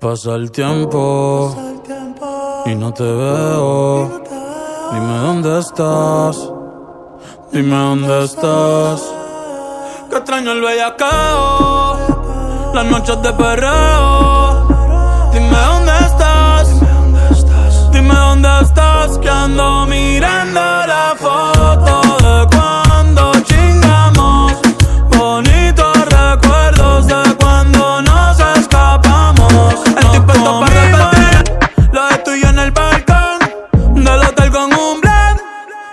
Pasa el tiempo y no te veo. Dime dónde estás. Dime dónde estás. Que extraño el bellaqueo, las noches de perreo. Dime dónde estás. Dime dónde estás. Que ando mirando la foto de cuando chingamos. Bonitos recuerdos de cuando nos escapamos. Estoy puesto para repetir lo de tuyo en el balcón del hotel con un blend.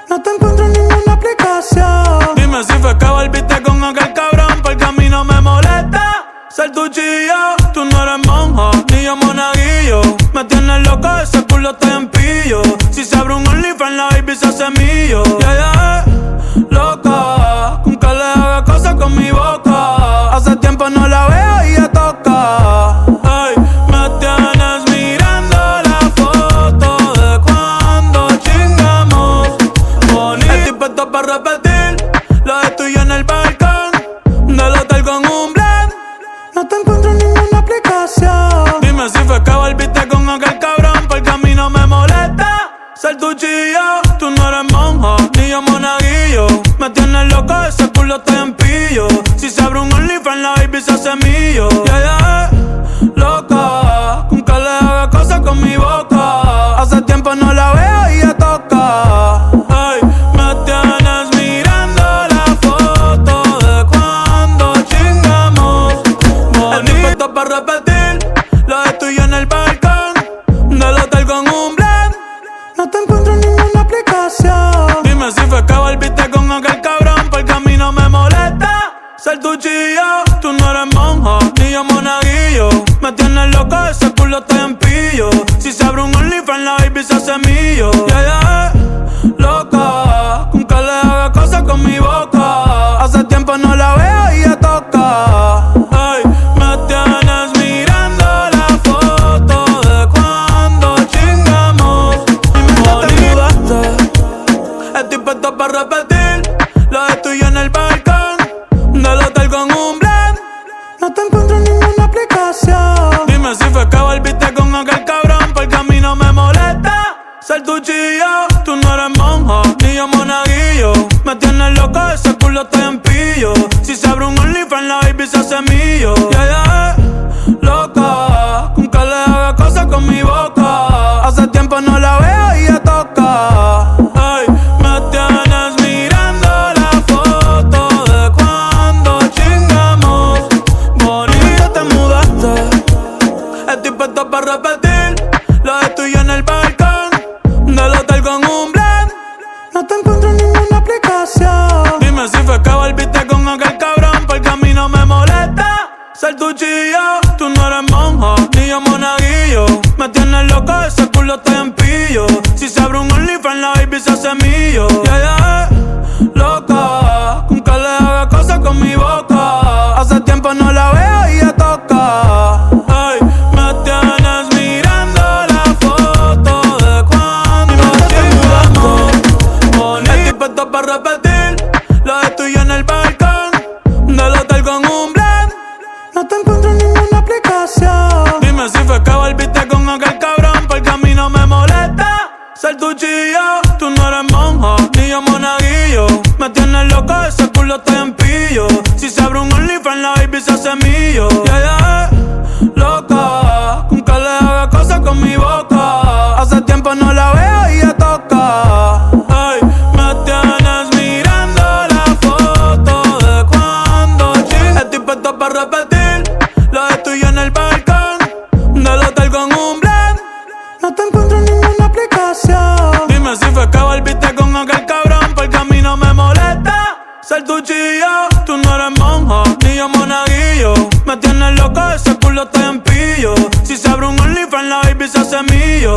No te encuentro en ninguna aplicación. Dime si fue que volviste con aquel cabrón, porque a mí no me molesta ser tu chillo. Tú no eres monja, ni yo monaguillo. Me tienes loco, ese culo está en pillo. Si se abre un OnlyFans, la baby se hace mío. Yeah, loca, con que le haga cosas con mi boca. Hace tiempo no la veo y ya toca. Ay, me tienes mirando la foto de cuando chingamos. Bonito. Estoy puesto para repetir lo de tuyo en el balcón del hotel con un blend. No te encuentro en ninguna aplicación. Dime si fue que volviste con aquel cabrón, porque a mí no me molesta ser tu chillo. Tú no eres monja, ni yo monaguillo. Me tienes loco, ese culo está en pillo. Si se abre un OnlyFans, la baby se hace mío. Yeah, loca, con que le haga cosas con mi boca. Hace tiempo no la veo y ya toca. Ay, me tienes mirando la foto de cuando chingamos. Estoy puesto para repetir lo de tuyo en el balcón del hotel con un blend. No te encuentro en ninguna aplicación. Dime si fue que volviste con aquel cabrón, porque a mí no me molesta ser tu chillo. Tú no eres monja, ni yo monaguillo. Me tienes loco, ese culo está en pillo. Si se abre un OnlyFans, la baby se hace mío. Yeah, loca, con que le haga cosas con mi boca. Hace tiempo no la veo y ya toca. Ay, me tienes mirando la foto de cuando chingamos. Estoy puesto para repetir lo de tuyo en el balcón del hotel con un blend. No te encuentro en ninguna aplicación. Dime si fue que volviste con aquel cabrón, porque a mí no me molesta ser tu chillo. Tú no eres monja, ni yo monaguillo. Me tienes loco, ese culo está en pillo. Si se abre un OnlyFans, la baby se hace mío. Yeah, loca, con que le haga cosas con mi boca. Hace tiempo no la veo y ya toca. Ay, me tienes mirando la foto de cuando chingamos. Bonito te mudaste. Estoy puesto para repetir lo de tuyo en el balcón del hotel con un blend. No te encuentro en ninguna aplicación. Dime si fue que volviste con aquel cabrón, porque a mí no me molesta ser tu chillo. Tú no eres monja, ni yo monaguillo. Me tienes loco, ese culo está en pillo. Si se abre un OnlyFans, la baby se hace mío. Yeah, loca, con que le haga cosas con mi boca. Hace tiempo no la veo y ya toca. Ay, me tienes mirando la foto de cuando chingamos. Estoy puesto para repetir lo de tuyo en el balcón del hotel con un blend. No te encuentro en ninguna aplicación. Dime si fue que volviste con aquel cabrón, porque a mí no me molesta ser tu chillo. Tú no eres monja, ni yo monaguillo. Me tienes loco, ese culo está en pillo. Si se abre un OnlyFans, la baby se hace mío. Yeah, loca, con que le haga cosas con mi boca. Hace tiempo no la veo y ya toca. Ay, me tienes mirando la foto de cuando chingamos. Estoy puesto para repetir lo de tuyo en el balcón del hotel con un blend. No te encuentro en ninguna aplicación. Dime si fue que volviste con aquel cabrón, porque a mí no me molesta ser tu chillo. Tú no eres monja, ni yo monaguillo. Me tienes loco, ese culo está en pillo. Si se abre un OnlyFans, la baby se hace mío.